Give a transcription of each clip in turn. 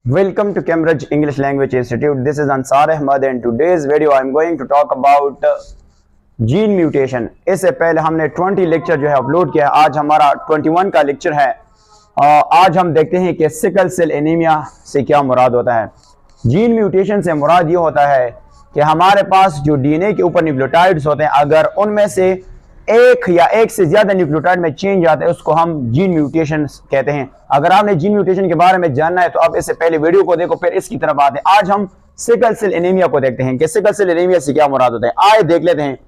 Welcome to Cambridge English Language Institute. This is Ansar Ahmad and today's video I am going to talk about gene mutation. इससे पहले हमने 20 lecture जो है upload किया। आज हमारा 21 का लेक्चर है। आज हम देखते हैं कि सिकल सेल एनीमिया से क्या मुराद होता है। जीन म्यूटेशन से मुराद ये होता है कि हमारे पास जो डीएनए के ऊपर न्यूक्लियोटाइड्स होते हैं, अगर उनमें से एक या एक से ज्यादा न्यूक्लियोटाइड में चेंज आता है, उसको हम जीन म्यूटेशन कहते हैं। अगर आपने जीन म्यूटेशन के बारे में जानना है तो आप इससे पहले वीडियो को देखो, फिर इसकी तरफ आते हैं। आज हम सिकल सेल एनीमिया को देखते हैं कि सिकल सेल एनीमिया से क्या मुराद होता है। आइए देख लेते हैं।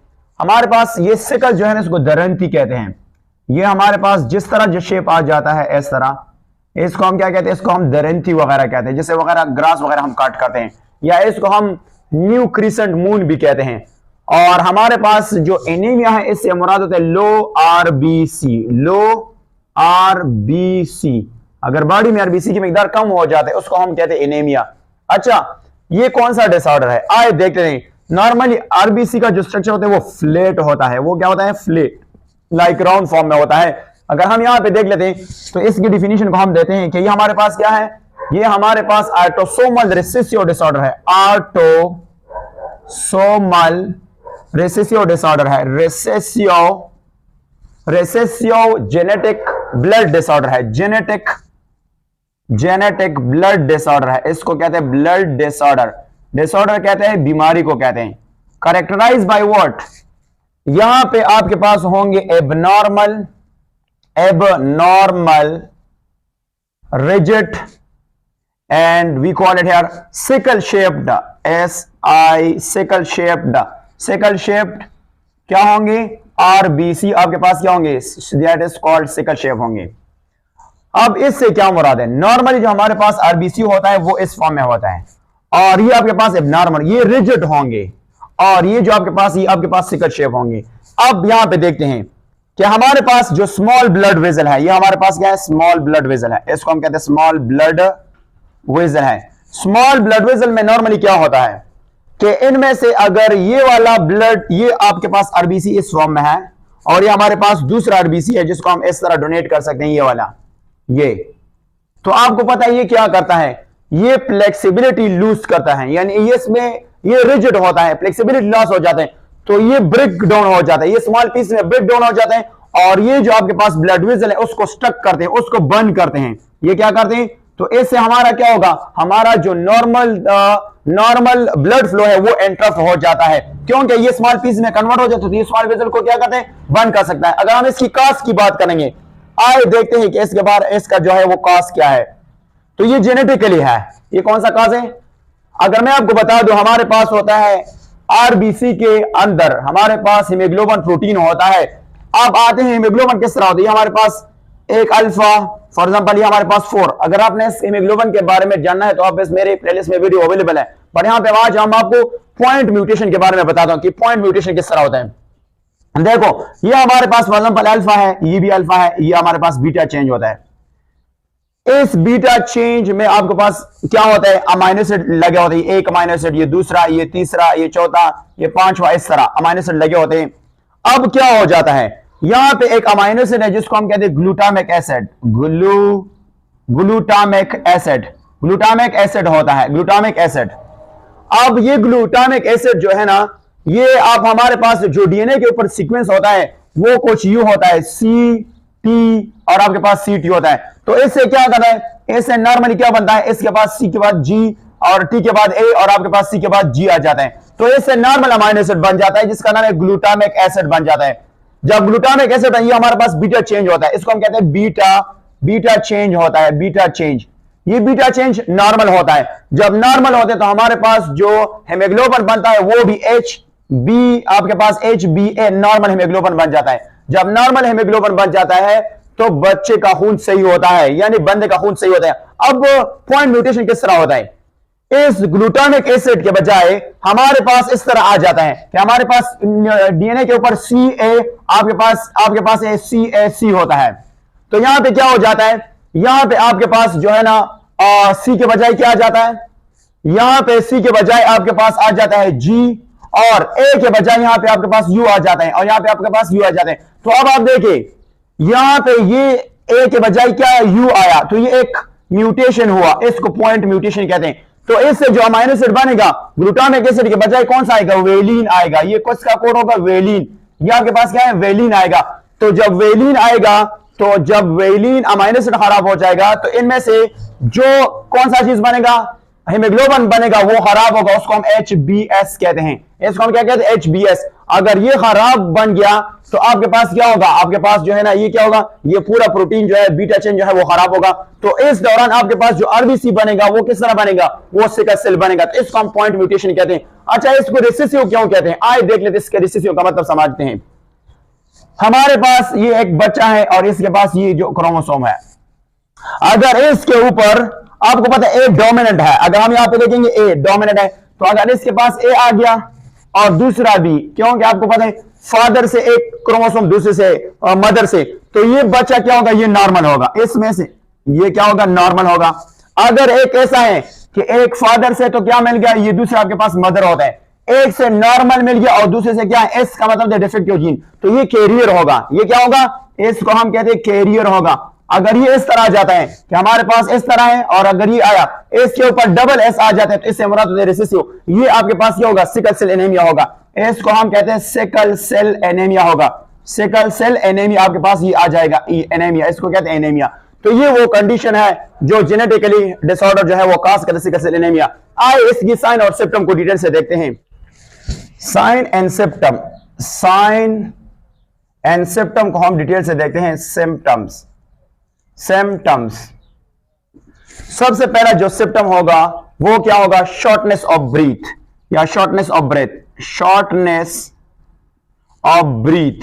हमारे पास ये सिकल जो है ना, इसको दरंती कहते हैं। ये हमारे पास जिस तरह जो शेप आ जाता है इस तरह, इसको हम क्या कहते हैं, इसको हम दरंती वगैरह कहते हैं। जैसे वगैरह ग्रास वगैरह हम काट करते हैं, या इसको हम न्यू क्रिसेंट मून भी कहते हैं। और हमारे पास जो एनीमिया है इससे मुराद होता है लो आरबीसी। लो आरबीसी, अगर बॉडी में आरबीसी की मिकदार कम हो जाता है उसको हम कहते हैं एनीमिया। अच्छा, ये कौन सा डिसऑर्डर है, आइए देखते हैं। नॉर्मली आरबीसी का जो स्ट्रक्चर होता है वो फ्लैट होता है। वो क्या होता है, फ्लैट, लाइक राउंड फॉर्म में होता है। अगर हम यहां पे देख लेते हैं तो इसकी डिफिनीशन को हम देते हैं कि ये हमारे पास क्या है, ये हमारे पास ऑटोसोमल रिसेसिव डिसऑर्डर है। ऑटोसोमल रिसेसिव डिसऑर्डर है। रेसेसिव जेनेटिक ब्लड डिसऑर्डर है। जेनेटिक ब्लड डिसऑर्डर है। इसको कहते हैं ब्लड डिसऑर्डर। डिसऑर्डर कहते हैं बीमारी को कहते हैं। कैरेक्टराइज बाय व्हाट, यहां पे आपके पास होंगे abnormal rigid and we call it here sickle shaped. Sickle shaped क्या होंगे, आरबीसी आपके पास क्या होंगे, that is called sickle shape होंगे। अब इससे क्या मुराद है, नॉर्मली जो हमारे पास आरबीसी होता है वो इस फॉर्म में होता है, और ये आपके पास एबनॉर्मल, ये रिजिड होंगे, और ये जो आपके पास, ये आपके पास सिकल शेप होंगे। अब यहां पे देखते हैं कि हमारे पास जो स्मॉल ब्लड वेजल है, ये हमारे पास क्या है, स्मॉल ब्लड वेजल है। इसको हम कहते हैं स्मॉल ब्लड वेजल है। स्मॉल ब्लड वेजल में नॉर्मली क्या होता है कि इनमें से अगर ये वाला ब्लड, ये आपके पास आरबीसी इस फॉर्म में है, और ये हमारे पास दूसरा आरबीसी है जिसको हम इस तरह डोनेट कर सकते हैं, ये वाला, ये, तो आपको पता है ये क्या करता है, ये फ्लेक्सिबिलिटी लूज करता है, यानी ये इसमें ये रिजिड होता है, फ्लेक्सिबिलिटी लॉस हो जाते हैं, तो ये ब्रेक डाउन हो जाता है, ये स्मॉल पीस में ब्रेक डाउन हो जाते हैं, और ये जो आपके पास ब्लड वेसल है उसको स्टक करते हैं, उसको बंद करते हैं। ये क्या करते हैं, तो इससे हमारा क्या होगा, हमारा जो नॉर्मल ब्लड फ्लो है वो इंटरप्ट हो जाता है, क्योंकि ये स्मॉल पीस में कन्वर्ट हो जाता है, तो ये स्मॉल वेसल को क्या करते हैं, बंद कर सकता है। अगर हम इसकी कास्ट की बात करेंगे, आइए देखते हैं कि इसके बाद इसका जो है वो कास्ट क्या है। तो ये जेनेटिकली है। ये कौन सा कास्ट है, अगर मैं आपको बता दूं, हमारे पास होता है आरबीसी के अंदर हमारे पास हीमोग्लोबिन प्रोटीन होता है। अब आते हैं हीमोग्लोबिन किस तरह होती है, हमारे पास एक अल्फा, फॉर एग्जांपल ये हमारे पास 4। अगर आपने इस हीमोग्लोबिन के बारे में जानना है तो आप इस मेरे प्लेलिस्ट में वीडियो अवेलेबल है, पर यहां पे आज हम आपको पॉइंट म्यूटेशन के बारे में बताता हूं कि पॉइंट म्यूटेशन किस तरह होता है। देखो, ये हमारे पास फॉर एग्जांपल अल्फा है, ये भी अल्फा है, ये हमारे पास बीटा चेंज होता है। इस बीटा चेंज में आपके पास क्या होता है, अमाइनो एसिड लगे होते हैं, एक अमाइनो एसिड, ये दूसरा, ये तीसरा, ये चौथा, ये पांचवा, इस तरह अमाइनो एसिड लगे होते हैं। अब क्या हो जाता है, यहां पे एक अमाइनो एसिड है जिसको हम कहते हैं ग्लूटामिक एसिड। ग्लूटामिक एसिड होता है, ग्लूटामिक एसिड। अब ये ग्लूटामिक एसिड जो है ना, ये आप हमारे पास जो डीएनए के ऊपर सीक्वेंस होता है वो कुछ यू होता है, सी टी, और आपके पास सी टी होता है। तो इससे क्या करता है, इससे नॉर्मली क्या बनता है, इसके पास सी के बाद जी, और टी के बाद ए, और आपके पास सी के बाद जी आ जाता है, तो इससे नॉर्मल अमाइनो एसिड बन जाता है जिसका नाम है ग्लूटामिक एसिड बन जाता है। जब ग्लूटामिक एसिड है, ये हमारे पास बीटा चेंज होता है, इसको हम कहते हैं बीटा चेंज होता है, बीटा चेंज। ये बीटा चेंज नॉर्मल होता है। जब नॉर्मल होते हैं तो हमारे पास जो हेमोग्लोबिन बनता है वो भी HB, आपके पास HbA नॉर्मल हेमोग्लोबिन बन जाता है। जब नॉर्मल हेमोग्लोबिन बन जाता है तो बच्चे का खून सही होता है, यानी बंदे का खून सही होता है। अब पॉइंट म्यूटेशन किस तरह होता है, इस ग्लूटामिक एसिड के बजाय हमारे पास इस तरह आ जाता है कि हमारे पास डीएनए के ऊपर CA, आपके पास CAC होता है। तो यहां पे क्या हो जाता है, यहां पे आपके पास जो है ना C के बजाय क्या आ जाता है, यहां पे C के बजाय आपके पास आ जाता है G, और A के बजाय यहां पे आपके पास U आ जाता है, और यहां पे आपके पास U आ जाते हैं। तो अब आप देखिए, यहां पे ये A के बजाय क्या U आया, तो ये एक म्यूटेशन हुआ, इसको पॉइंट म्यूटेशन कहते हैं। तो इससे जो अमाइनो एसिड बनेगा ग्लूटामिक एसिड के बजाय कौन सा आएगा, वेलिन आएगा। ये किसका कोड होगा, वेलिन। ये आपके पास क्या है, वेलिन आएगा। तो जब वेलिन आएगा, तो जब वेलिन अमाइनो एसिड खराब हो जाएगा, तो इनमें से जो कौन सा चीज बनेगा, हीमोग्लोबिन बनेगा, वो खराब होगा, उसको हम HBS कहते हैं। इसको हम क्या कहते हैं, HBS। अगर ये खराब बन गया तो आपके पास क्या होगा, आपके पास जो है ना, ये क्या होगा, ये पूरा प्रोटीन जो है, बीटा चेन जो है वो खराब होगा। तो इस दौरान आपके पास जो आरबीसी बनेगा वो किस तरह बनेगा, वो सिकल सेल बनेगा। तो इसको हम पॉइंट म्यूटेशन कहते हैं। अच्छा, इसको रिसेसिव क्यों कहते हैं, आइए देख लेते हैं इसके रिसेसिव का मतलब समझते हैं। हमारे पास ये एक बच्चा है और इसके पास ये जो क्रोमोसोम है, अगर इसके ऊपर आपको पता है ए डोमिनेंट है, अगर हम यहां पे देखेंगे ए डोमिनेंट है, तो अगर इसके पास ए आ गया और दूसरा भी, क्योंकि आपको पता है फादर से एक क्रोमोसोम, दूसरे से मदर से, तो ये बच्चा क्या होगा, ये नॉर्मल होगा। इसमें से ये क्या होगा, नॉर्मल होगा। अगर एक ऐसा है कि एक फादर से तो क्या मिल गया, ये दूसरा आपके पास मदर होता है, एक से नॉर्मल मिल गया और दूसरे से क्या है, एस का मतलब डिफेक्टिव जीन, तो ये कैरियर होगा। ये क्या होगा, इसको हम कहते हैं कैरियर होगा। अगर ये इस तरह आ जाता है कि हमारे पास इस तरह है, और अगर ये आया इसके ऊपर डबल एस आ जाता है, तो इससे मुराद होता है रिसेसिव। ये आपके पास क्या होगा, सिकल सेल एनीमिया होगा। इसको हम कहते हैं सिकल सेल एनीमिया होगा। सिकल सेल एनीमिया आपके पास ये आ जाएगा, एनीमिया, इसको कहते हैं एनीमिया। तो ये वो कंडीशन है जो जेनेटिकली डिसऑर्डर जो है वो काज करते सिकल सेल एनीमिया। आइए इसकी साइन और सिम्टम को डिटेल से देखते हैं। Sign and symptom, sign and symptom को हम डिटेल से देखते हैं। सिम्टम्स, सिम्टम्स, सबसे पहला जो सिम्टम होगा वो क्या होगा, शॉर्टनेस ऑफ ब्रीथ या shortness of breath. Shortness of breath,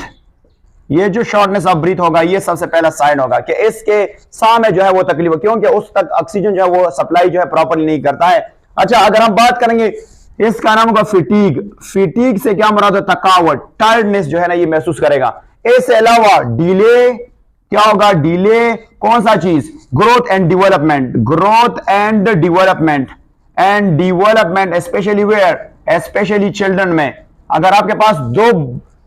ये जो शॉर्टनेस ऑफ ब्रीथ होगा, ये सबसे पहला साइन होगा कि इसके सांस में जो है वो तकलीफ हो, क्योंकि उस तक ऑक्सीजन जो है वो सप्लाई जो है प्रॉपर्ली नहीं करता है। अच्छा, अगर हम बात करेंगे, इसका नाम होगा फिटीग। फिटीग से क्या मुराद है, थकावट, टायर्डनेस जो है ना ये महसूस करेगा। इसके अलावा डिले, क्या होगा, डिले कौन सा चीज, growth and development, growth and development, and development specially where, specially children में। अगर आपके पास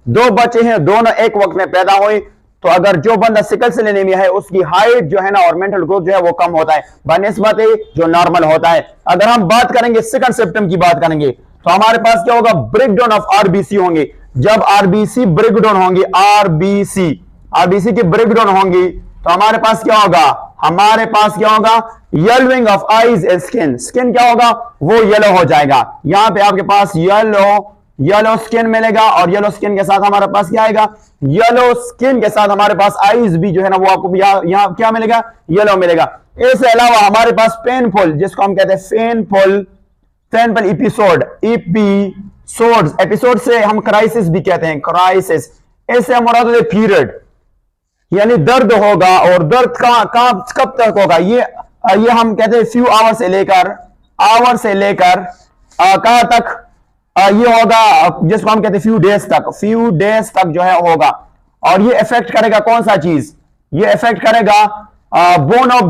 दो बच्चे हैं, दोनों एक वक्त में पैदा हुए, तो अगर जो बंदा सिकल सेल एनीमिया है उसकी हाइट जो है ना और मेंटल ग्रोथ जो है वो कम होता है बनिस्बत जो नॉर्मल होता है। अगर हम बात करेंगे सेकंड सिम्टम की बात करेंगे, तो हमारे पास क्या होगा, ब्रेकडाउन ऑफ आरबीसी होंगे। जब आरबीसी ब्रेकडाउन होंगे, आरबीसी की ब्रेकडाउन होंगी, तो हमारे पास क्या होगा, हमारे पास क्या होगा, yellowing of eyes and skin. Skin क्या होगा, वो येलो हो जाएगा। यहां पे आपके पास येलो स्किन मिलेगा, और येलो स्किन के साथ हमारे पास क्या आएगा, येलो स्किन के साथ हमारे पास आईज भी जो है ना वो आपको यहां क्या मिलेगा, येलो मिलेगा। इसके अलावा हमारे पास पेनफुल, जिसको हम कहते हैं पेनफुल एपिसोड से हम क्राइसिस भी कहते हैं, क्राइसिस। इससे हम मुराद है पीरियड, यानी दर्द होगा, और दर्द कब तक होगा, ये हम कहते हैं फ्यू आवर से लेकर कहां तक, ये होगा जिसको हम कहते हैं फ्यू डेज तक जो है होगा। और ये इफेक्ट करेगा कौन सा चीज, ये इफेक्ट करेगा बोन ऑफ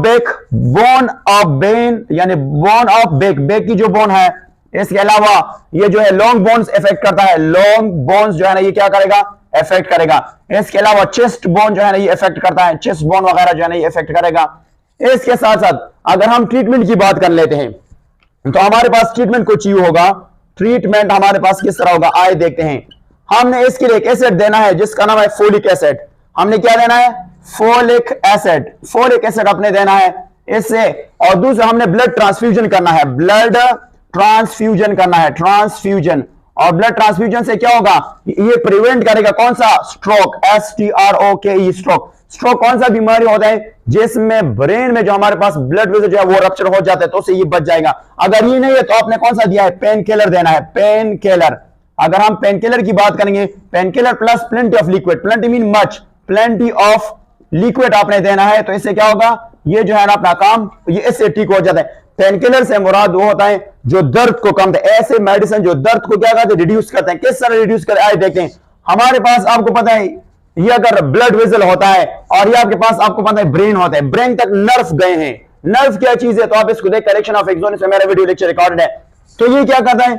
बेन, यानी बोन ऑफ बेक की जो बोन है। इसके अलावा ये जो है लॉन्ग बोन्स इफेक्ट करता है, लॉन्ग बोन्स जो है ना ये क्या करेगा, इफेक्ट करेगा। इसके अलावा चेस्ट बोन जो है ना ये इफेक्ट करता है, चेस्ट बोन वगैरह जो है ना ये इफेक्ट करेगा। इसके साथ साथ अगर हम ट्रीटमेंट की बात कर लेते हैं, तो हमारे पास ट्रीटमेंट कुछ ही होगा। ट्रीटमेंट हमारे पास किस तरह होगा, आइए देखते हैं। हमने इसके लिए एक एसिड देना है जिसका नाम है फोलिक एसिड। हमने क्या देना है, फोलिक एसिड अपने देना है इससे। और दूसरा हमने ब्लड ट्रांसफ्यूजन करना है, ट्रांसफ्यूजन। और ब्लड ट्रांसफ्यूजन से क्या होगा, ये प्रिवेंट करेगा कौन सा, स्ट्रोक, STROKE, स्ट्रोक कौन सा बीमारी होता है जिसमें ब्रेन में जो हमारे पास ब्लड वेसल जो है वो रप्चर हो जाता है, तो उससे ये बच जाएगा। अगर ये नहीं है तो आपने कौन सा दिया है, पेन किलर देना है, पेन किलर। अगर हम पेन किलर की बात करेंगे, pain killer plus plenty of liquid, plenty mean much, plenty of liquid आपने देना है, तो इससे क्या होगा, ये जो है ना अपना काम ये इससे ठीक हो जाता है। पेन किलर से मुराद वो होता है जो दर्द को कम, ऐसे मेडिसिन जो दर्द को क्या करते हैं, रिड्यूस करते हैं। किस तरह रिड्यूस करते हैं, आइए देखते हैं। हमारे पास आपको पता है ये अगर ब्लड वेसल होता है, और ये आपके पास आपको पता है ब्रेन होता है, ब्रेन तक नर्व गए हैं। नर्व क्या चीज है, तो आप इसको देख, करेक्शन ऑफ एक्सोनिस में मेरा वीडियो लेक्चर रिकॉर्डेड है। तो ये क्या करता है,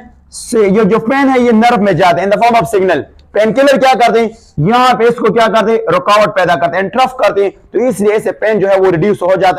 ये जो पेन है ये नर्व में जाते हैं in the form of signal. Pain killer क्या करते हैं, यहां पे इसको क्या करते हैं, रुकावट पैदा करते हैं, इंटरप्ट करते हैं, तो इसलिए से पेन जो है वो रिड्यूस हो जाता है।